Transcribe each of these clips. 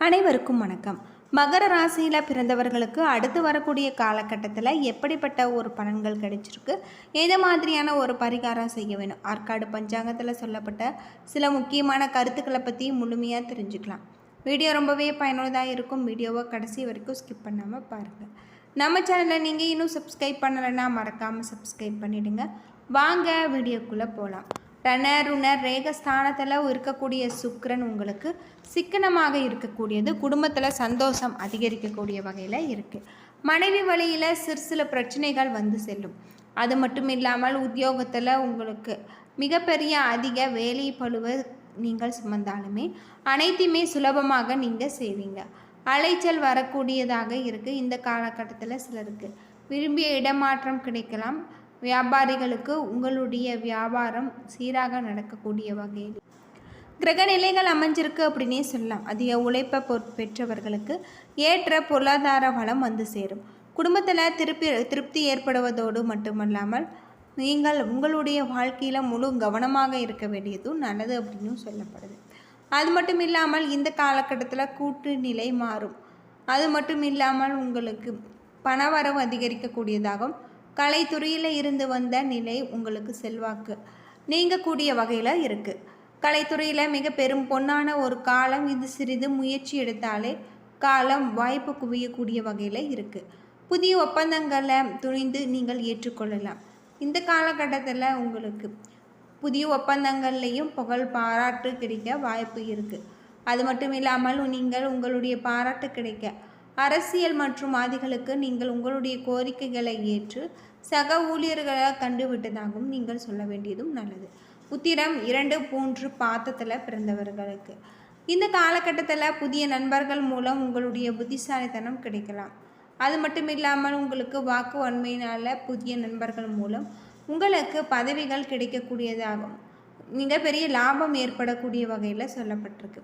அனைவருக்கும் வணக்கம். மகர ராசியில் பிறந்தவர்களுக்கு அடுத்து வரக்கூடிய காலகட்டத்தில் எப்படிப்பட்ட ஒரு பலன்கள் கிடைச்சிருக்கு, எது மாதிரியான ஒரு பரிகாரம் செய்ய வேணும், ஆற்காடு பஞ்சாங்கத்தில் சொல்லப்பட்ட சில முக்கியமான கருத்துக்களை பற்றி முழுமையாக தெரிஞ்சுக்கலாம். வீடியோ ரொம்பவே பயனுள்ளதாக இருக்கும். வீடியோவை கடைசி வரைக்கும் ஸ்கிப் பண்ணாமல் பாருங்கள். நம்ம சேனலில் நீங்கள் இன்னும் சப்ஸ்கிரைப் பண்ணலைன்னா மறக்காமல் சப்ஸ்கிரைப் பண்ணிவிடுங்க. வாங்க வீடியோக்குள்ளே போகலாம். ரணருணர் ரேகஸ்தானத்தில் இருக்கக்கூடிய சுக்கிரன் உங்களுக்கு சிக்கனமாக இருக்கக்கூடியது, குடும்பத்தில் சந்தோஷம் அதிகரிக்கக்கூடிய வகையில் இருக்குது. மனைவி வழியில் சில பிரச்சனைகள் வந்து செல்லும். அது மட்டும் இல்லாமல் உத்தியோகத்தில் உங்களுக்கு மிகப்பெரிய அதிக வேலை பளுவை நீங்கள் சுமந்தாலுமே அனைத்தையுமே சுலபமாக நீங்கள் செய்வீங்க. அலைச்சல் வரக்கூடியதாக இருக்குது. இந்த காலகட்டத்தில் சிலருக்கு விரும்பிய இடமாற்றம் கிடைக்கலாம். வியாபாரிகளுக்கு உங்களுடைய வியாபாரம் சீராக நடக்கக்கூடிய வகையில் கிரக நிலைகள் அமைஞ்சிருக்கு அப்படின்னே சொல்லலாம். அதிக உழைப்பை பெற்றவர்களுக்கு ஏற்ற பொருளாதார வளம் வந்து சேரும். குடும்பத்தில் திருப்தி ஏற்படுவதோடு மட்டுமல்லாமல் நீங்கள் உங்களுடைய வாழ்க்கையில் முழு கவனமாக இருக்க வேண்டியதும் நல்லது அப்படின்னு சொல்லப்படுது. அது மட்டும் இல்லாமல் இந்த காலகட்டத்தில் கூட்டு நிலை மாறும். அது மட்டும் இல்லாமல் உங்களுக்கு பணவரவு அதிகரிக்கக்கூடியதாகவும் கலைத்துறையில் இருந்து வந்த நிலை உங்களுக்கு செல்வாக்கு நீங்கக்கூடிய வகையில் இருக்குது. கலைத்துறையில் மிக பெரும் பொன்னான ஒரு காலம் இது. சிறிது முயற்சி எடுத்தாலே காலம் வாய்ப்பு குவியக்கூடிய வகையில் இருக்குது. புதிய ஒப்பந்தங்களை துணிந்து நீங்கள் ஏற்றுக்கொள்ளலாம். இந்த காலகட்டத்தில் உங்களுக்கு புதிய ஒப்பந்தங்கள்லேயும் புகழ் பாராட்டு கிடைக்க வாய்ப்பு இருக்குது. அது மட்டும் இல்லாமல் நீங்கள் உங்களுடைய பாராட்டு கிடைக்க அரசியல் மற்றும் ஆதிகளுக்கு நீங்கள் உங்களுடைய கோரிக்கைகளை ஏற்று சக ஊழியர்களை கண்டுவிட்டதாகவும் நீங்கள் சொல்ல வேண்டியதும் நல்லது. உத்திரம் 2, 3 பாதத்தில் பிறந்தவர்களுக்கு இந்த காலகட்டத்தில் புதிய நண்பர்கள் மூலம் உங்களுடைய புத்திசாலித்தனம் கிடைக்கலாம். அது மட்டும் இல்லாமல் உங்களுக்கு வாக்கு வன்மையினால் புதிய நண்பர்கள் மூலம் உங்களுக்கு பதவிகள் கிடைக்கக்கூடியதாகும். மிகப்பெரிய லாபம் ஏற்படக்கூடிய வகையில் சொல்லப்பட்டிருக்கு.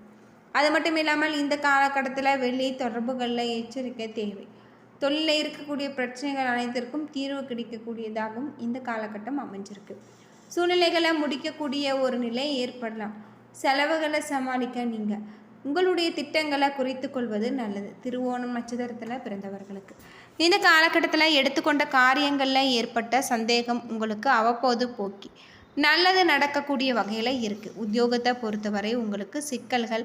அது மட்டும் இல்லாமல் இந்த காலகட்டத்தில் வெளி தொடர்புகளில் எச்சரிக்கை தேவை. தொழிலில் இருக்கக்கூடிய பிரச்சனைகள் அனைத்திற்கும் தீர்வு கிடைக்கக்கூடியதாகவும் இந்த காலகட்டம் அமைஞ்சிருக்கு. சூழ்நிலைகளை முடிக்கக்கூடிய ஒரு நிலை ஏற்படலாம். செலவுகளை சமாளிக்க நீங்கள் உங்களுடைய திட்டங்களை குறைத்து கொள்வது நல்லது. திருவோணம் நட்சத்திரத்தில் பிறந்தவர்களுக்கு இந்த காலகட்டத்தில் எடுத்துக்கொண்ட காரியங்களில் ஏற்பட்ட சந்தேகம் உங்களுக்கு அவ்வப்போது போக்கி நல்லது நடக்கக்கூடிய வகையில் இருக்குது. உத்தியோகத்தை பொறுத்தவரை உங்களுக்கு சிக்கல்கள்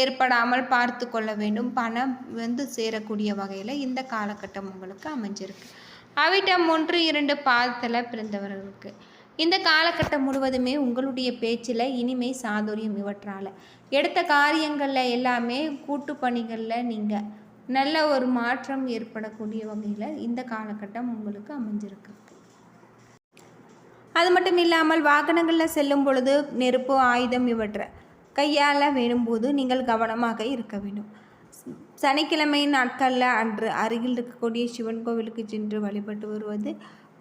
ஏற்படாமல் பார்த்து கொள்ள வேண்டும். பணம் வந்து சேரக்கூடிய வகையில் இந்த காலகட்டம் உங்களுக்கு அமைஞ்சிருக்கு. அவிட்டம் 1, 2 பாதத்தில் பிறந்தவர்களுக்கு இந்த காலகட்டம் முழுவதுமே உங்களுடைய பேச்சில் இனிமை சாதுரியம் இவற்றால் எடுத்த காரியங்களில் எல்லாமே கூட்டு பணிகளில் நீங்கள் நல்ல ஒரு மாற்றம் ஏற்படக்கூடிய வகையில் இந்த காலகட்டம் உங்களுக்கு அமைஞ்சிருக்கு. அது மட்டும் இல்லாமல் வாகனங்களில் செல்லும் பொழுது நெருப்பு, ஆயுதம் இவற்றை கையால் வேணும்போது நீங்கள் கவனமாக இருக்க வேண்டும். சனிக்கிழமை நாட்களில் அன்று அருகில் இருக்கக்கூடிய சிவன் கோவிலுக்கு சென்று வழிபட்டு வருவது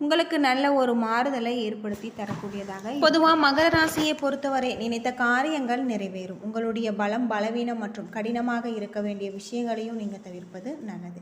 உங்களுக்கு நல்ல ஒரு மாறுதலை ஏற்படுத்தி தரக்கூடியதாக. பொதுவாக மகர ராசியை பொறுத்தவரை நினைத்த காரியங்கள் நிறைவேறும். உங்களுடைய பலம், பலவீனம் மற்றும் கடினமாக இருக்க வேண்டிய விஷயங்களையும் நீங்கள் தவிர்ப்பது நல்லது.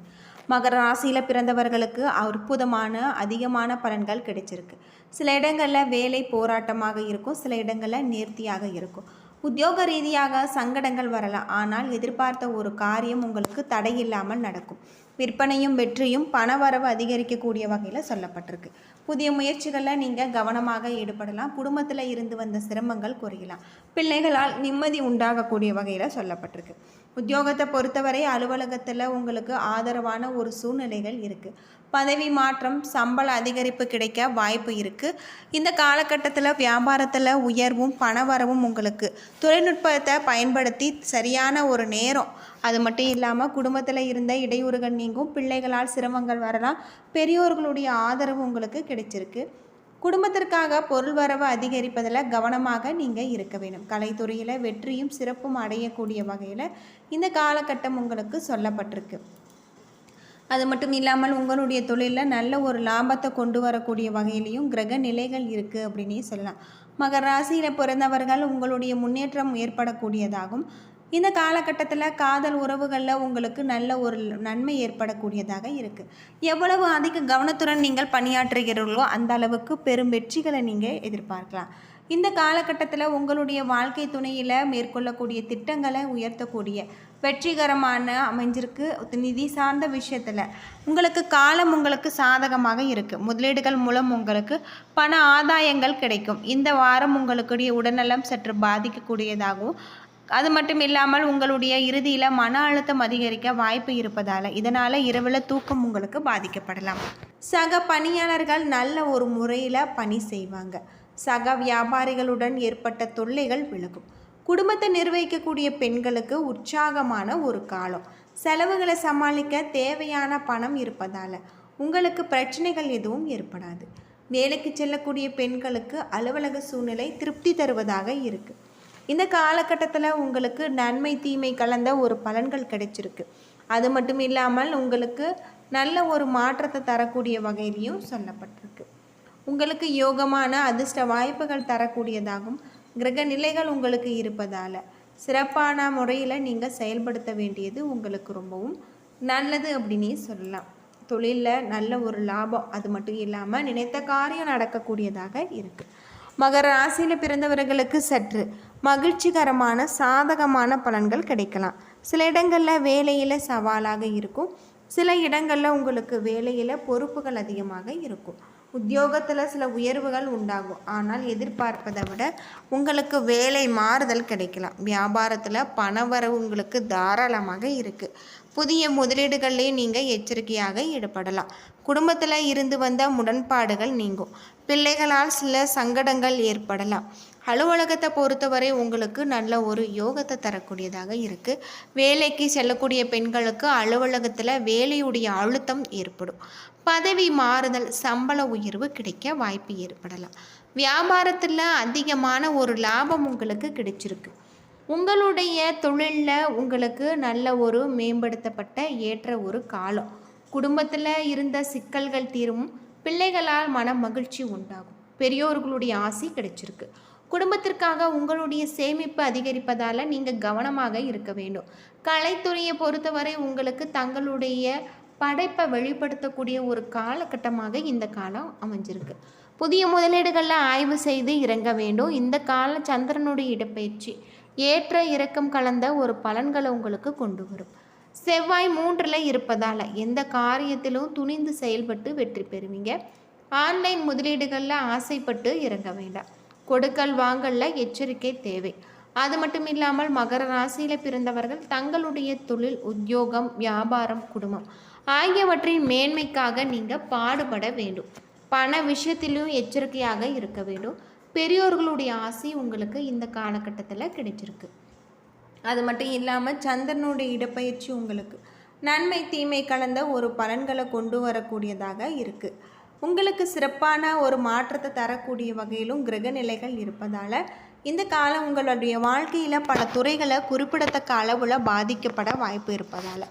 மகர ராசியில் பிறந்தவர்களுக்கு அற்புதமான அதிகமான பலன்கள் கிடைச்சிருக்கு. சில இடங்களில் வேலை போராட்டமாக இருக்கும், சில இடங்களில் நேர்த்தியாக இருக்கும். உத்தியோக ரீதியாக சங்கடங்கள் வரலாம். ஆனால் எதிர்பார்த்த ஒரு காரியம் உங்களுக்கு தடையில்லாமல் நடக்கும். விற்பனையும் வெற்றியும் பணவரவு அதிகரிக்கக்கூடிய வகையில் சொல்லப்பட்டிருக்கு. புதிய முயற்சிகளில் நீங்கள் கவனமாக ஈடுபடலாம். குடும்பத்தில் இருந்து வந்த சிரமங்கள் குறையலாம். பிள்ளைகளால் நிம்மதி உண்டாகக்கூடிய வகையில் சொல்லப்பட்டிருக்கு. உத்தியோகத்தை பொறுத்தவரை அலுவலகத்தில் உங்களுக்கு ஆதரவான ஒரு சூழ்நிலைகள் இருக்குது. பதவி மாற்றம், சம்பள அதிகரிப்பு கிடைக்க வாய்ப்பு இருக்குது. இந்த காலகட்டத்தில் வியாபாரத்தில் உயர்வும் பணவரவும் உங்களுக்கு தொழில்நுட்பத்தை பயன்படுத்தி சரியான ஒரு நேரம். அது மட்டும் இல்லாமல் குடும்பத்தில் இருந்த இடையூறுகள் நீங்கும். பிள்ளைகளால் சிரமங்கள் வரலாம். பெரியோர்களுடைய ஆதரவு உங்களுக்கு கிடைச்சிருக்கு. குடும்பத்திற்காக பொருள் வரவு அதிகரிப்பதில் கவனமாக நீங்கள் இருக்க வேண்டும். கலைத்துறையில் வெற்றியும் சிறப்பும் அடையக்கூடிய வகையில் இந்த காலகட்டம் உங்களுக்கு சொல்லப்பட்டிருக்கு. அது மட்டும் இல்லாமல் உங்களுடைய தொழிலில் நல்ல ஒரு லாபத்தை கொண்டு வரக்கூடிய வகையிலையும் கிரக நிலைகள் இருக்குது அப்படின்னே சொல்லலாம். மகர ராசியில் பிறந்தவர்கள் உங்களுடைய முன்னேற்றம் ஏற்படக்கூடியதாகும். இந்த காலகட்டத்தில் காதல் உறவுகளில் உங்களுக்கு நல்ல ஒரு நன்மை ஏற்படக்கூடியதாக இருக்குது. எவ்வளவு அதிக கவனத்துடன் நீங்கள் பணியாற்றுகிறீர்களோ அந்த அளவுக்கு பெரும் வெற்றிகளை நீங்கள் எதிர்பார்க்கலாம். இந்த காலகட்டத்தில் உங்களுடைய வாழ்க்கை துணையில் மேற்கொள்ளக்கூடிய திட்டங்களை உயர்த்தக்கூடிய வெற்றிகரமான அமைஞ்சிருக்கு. நிதி சார்ந்த விஷயத்தில் உங்களுக்கு காலம் உங்களுக்கு சாதகமாக இருக்குது. முதலீடுகள் மூலம் உங்களுக்கு பண ஆதாயங்கள் கிடைக்கும். இந்த வாரம் உங்களுடைய உடல்நலம் சற்று பாதிக்கக்கூடியதாகவும், அது மட்டும் இல்லாமல் உங்களுடைய இறுதியில் மன அழுத்தம் அதிகரிக்க வாய்ப்பு இருப்பதால் இதனால் இரவில் தூக்கம் உங்களுக்கு பாதிக்கப்படலாம். சக பணியாளர்கள் நல்ல ஒரு முறையில் பணி செய்வாங்க. சக வியாபாரிகளுடன் ஏற்பட்ட தொல்லைகள் விலகும். குடும்பத்தை நிர்வகிக்கக்கூடிய பெண்களுக்கு உற்சாகமான ஒரு காலம். செலவுகளை சமாளிக்க தேவையான பணம் இருப்பதால் உங்களுக்கு பிரச்சனைகள் எதுவும் ஏற்படாது. வேலைக்கு செல்லக்கூடிய பெண்களுக்கு அலுவலக சூழ்நிலை திருப்தி தருவதாக இருக்குது. இந்த காலகட்டத்தில் உங்களுக்கு நன்மை தீமை கலந்த ஒரு பலன்கள் கிடைச்சிருக்கு. அது மட்டும் இல்லாமல் உங்களுக்கு நல்ல ஒரு மாற்றத்தை தரக்கூடிய வகையிலையும் சொல்லப்பட்டிருக்கு. உங்களுக்கு யோகமான அதிர்ஷ்ட வாய்ப்புகள் தரக்கூடியதாகவும் கிரக நிலைகள் உங்களுக்கு இருப்பதால் சிறப்பான முறையில் நீங்கள் செயல்படுத்த வேண்டியது உங்களுக்கு ரொம்பவும் நல்லது அப்படின்னே சொல்லலாம். தொழிலில் நல்ல ஒரு லாபம், அது மட்டும் இல்லாமல் நினைத்த காரியம் நடக்கக்கூடியதாக இருக்குது. மகர ராசியில் பிறந்தவர்களுக்கு சற்று மகிழ்ச்சிகரமான சாதகமான பலன்கள் கிடைக்கலாம். சில இடங்களில் வேலையில் சவாலாக இருக்கும். சில இடங்களில் உங்களுக்கு வேலையில் பொறுப்புகள் அதிகமாக இருக்கும். உத்தியோகத்தில் சில உயர்வுகள் உண்டாகும். ஆனால் எதிர்பார்ப்பதை விட உங்களுக்கு வேலை மாறுதல் கிடைக்கலாம். வியாபாரத்தில் பணவரவு உங்களுக்கு தாராளமாக இருக்குது. புதிய முதலீடுகளிலே நீங்கள் எச்சரிக்கையாக ஈடுபடலாம். குடும்பத்தில் இருந்து வந்த முரண்பாடுகள் நீங்கும். பிள்ளைகளால் சில சங்கடங்கள் ஏற்படலாம். அலுவலகத்தை பொறுத்தவரை உங்களுக்கு நல்ல ஒரு யோகத்தை தரக்கூடியதாக இருக்குது. வேலைக்கு செல்லக்கூடிய பெண்களுக்கு அலுவலகத்தில் வேலையுடைய அழுத்தம் ஏற்படும். பதவி மாறுதல், சம்பள உயர்வு கிடைக்க வாய்ப்பு ஏற்படலாம். வியாபாரத்தில் அதிகமான ஒரு லாபம் உங்களுக்கு கிடைச்சிருக்கு. உங்களுடைய தொழிலில் உங்களுக்கு நல்ல ஒரு மேம்படுத்தப்பட்ட ஏற்ற ஒரு காலம். குடும்பத்தில் இருந்த சிக்கல்கள் தீரும். பிள்ளைகளால் மன மகிழ்ச்சி உண்டாகும். பெரியோர்களுடைய ஆசி கிடைச்சிருக்கு. குடும்பத்திற்காக உங்களுடைய சேமிப்பு அதிகரிப்பதால் நீங்கள் கவனமாக இருக்க வேண்டும். கலைத்துறையை பொறுத்தவரை உங்களுக்கு தங்களுடைய படைப்பை வெளிப்படுத்தக்கூடிய ஒரு காலகட்டமாக இந்த காலம் அமைஞ்சிருக்கு. புதிய முதலீடுகளில் ஆய்வு செய்து இறங்க வேண்டும். இந்த கால சந்திரனுடைய இடப்பெயர்ச்சி ஏற்ற இறக்கம் கலந்த ஒரு பலன்களை உங்களுக்கு கொண்டு வரும். செவ்வாய் 3ல் இருப்பதால் எந்த காரியத்திலும் துணிந்து செயல்பட்டு வெற்றி பெறுவீங்க. ஆன்லைன் முதலீடுகளில் ஆசைப்பட்டு இறங்க வேண்டாம். கொடுக்கல் வாங்கல்ல எச்சரிக்கை தேவை. அது மட்டும் இல்லாமல் மகர ராசியில் பிறந்தவர்கள் தங்களுடைய தொழில், உத்தியோகம், வியாபாரம், குடும்பம் ஆகியவற்றின் மேன்மைக்காக நீங்கள் பாடுபட வேண்டும். பண விஷயத்திலும் எச்சரிக்கையாக இருக்க வேண்டும். பெரியோர்களுடைய ஆசை உங்களுக்கு இந்த காலகட்டத்தில் கிடைச்சிருக்கு. அது மட்டும் இல்லாமல் சந்திரனுடைய இடப்பெயர்ச்சி உங்களுக்கு நன்மை தீமை கலந்த ஒரு பலன்களை கொண்டு வரக்கூடியதாக இருக்குது. உங்களுக்கு சிறப்பான ஒரு மாற்றத்தை தரக்கூடிய வகையிலும் கிரக நிலைகள் இருப்பதால் இந்த காலம் உங்களுடைய வாழ்க்கையில் பல துறைகளை குறிப்பிடத்தக்க அளவில் பாதிக்கப்பட வாய்ப்பு இருப்பதால்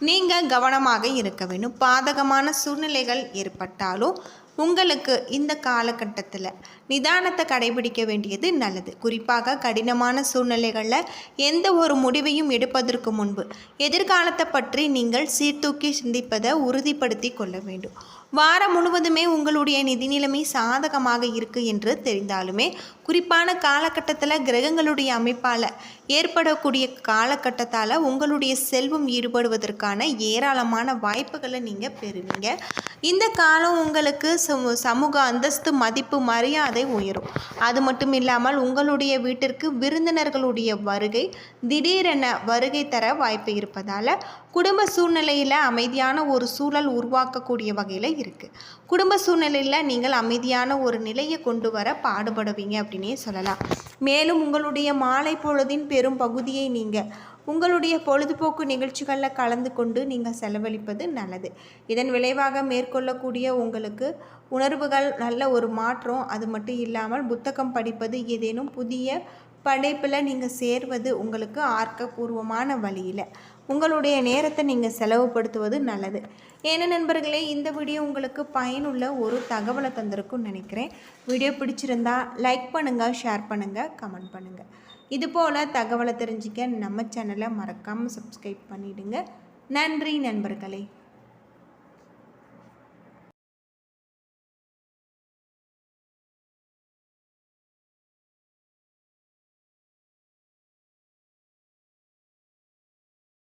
நீங்கள் கவனமாக இருக்க வேண்டும். பாதகமான சூழ்நிலைகள் ஏற்பட்டாலும் உங்களுக்கு இந்த காலகட்டத்தில் நிதானத்தை கடைபிடிக்க வேண்டியது நல்லது. குறிப்பாக கடினமான சூழ்நிலைகளில் எந்த ஒரு முடிவையும் எடுப்பதற்கு முன்பு எதிர்காலத்தை பற்றி நீங்கள் சீர்தூக்கி சிந்திப்பதை உறுதிப்படுத்தி கொள்ள வேண்டும். வாரம் முழுவதுமே உங்களுடைய நிதி நிலைமை சாதகமாக இருக்குது என்று தெரிந்தாலுமே குறிப்பான காலகட்டத்தில் கிரகங்களுடைய அமைப்பால் ஏற்படக்கூடிய காலகட்டத்தால் உங்களுடைய செல்வம் ஈடுபடுவதற்கான ஏராளமான வாய்ப்புகளை நீங்கள் பெறுவீங்க. இந்த காலம் உங்களுக்கு சமூக அந்தஸ்து, மதிப்பு, மரியாதை உயரும். அது மட்டும் இல்லாமல் உங்களுடைய வீட்டிற்கு விருந்தினர்களுடைய வருகை திடீரென வருகை தர வாய்ப்பு இருப்பதால் குடும்ப சூழ்நிலையில் அமைதியான ஒரு சூழல் உருவாக்கக்கூடிய வகையில் இருக்குது. குடும்ப சூழ்நிலையில் நீங்கள் அமைதியான ஒரு நிலையை கொண்டு வர பாடுபடுவீங்க அப்படின்னே சொல்லலாம். மேலும் உங்களுடைய மாலை பொழுதின் பெரும் பகுதியை நீங்கள் உங்களுடைய பொழுதுபோக்கு நிகழ்ச்சிகளில் கலந்து கொண்டு நீங்கள் செலவழிப்பது நல்லது. இதன் விளைவாக மேற்கொள்ளக்கூடிய உங்களுக்கு உணர்வுகள் நல்ல ஒரு மாற்றம். அது மட்டும் இல்லாமல் புத்தகம் படிப்பது, ஏதேனும் புதிய படைப்பில் நீங்கள் சேர்வது உங்களுக்கு ஆக்கப்பூர்வமான வழியில் உங்களுடைய நேரத்தை நீங்கள் செலவுபடுத்துவது நல்லது. ஏன்னா நண்பர்களே, இந்த வீடியோ உங்களுக்கு பயனுள்ள ஒரு தகவலை தந்திருக்கும்னு நினைக்கிறேன். வீடியோ பிடிச்சிருந்தா லைக் பண்ணுங்கள், ஷேர் பண்ணுங்கள், கமெண்ட் பண்ணுங்கள். இதுபோல் தகவலை தெரிஞ்சிக்க நம்ம சேனலை மறக்காமல் சப்ஸ்கிரைப் பண்ணிவிடுங்க. நன்றி நண்பர்களே.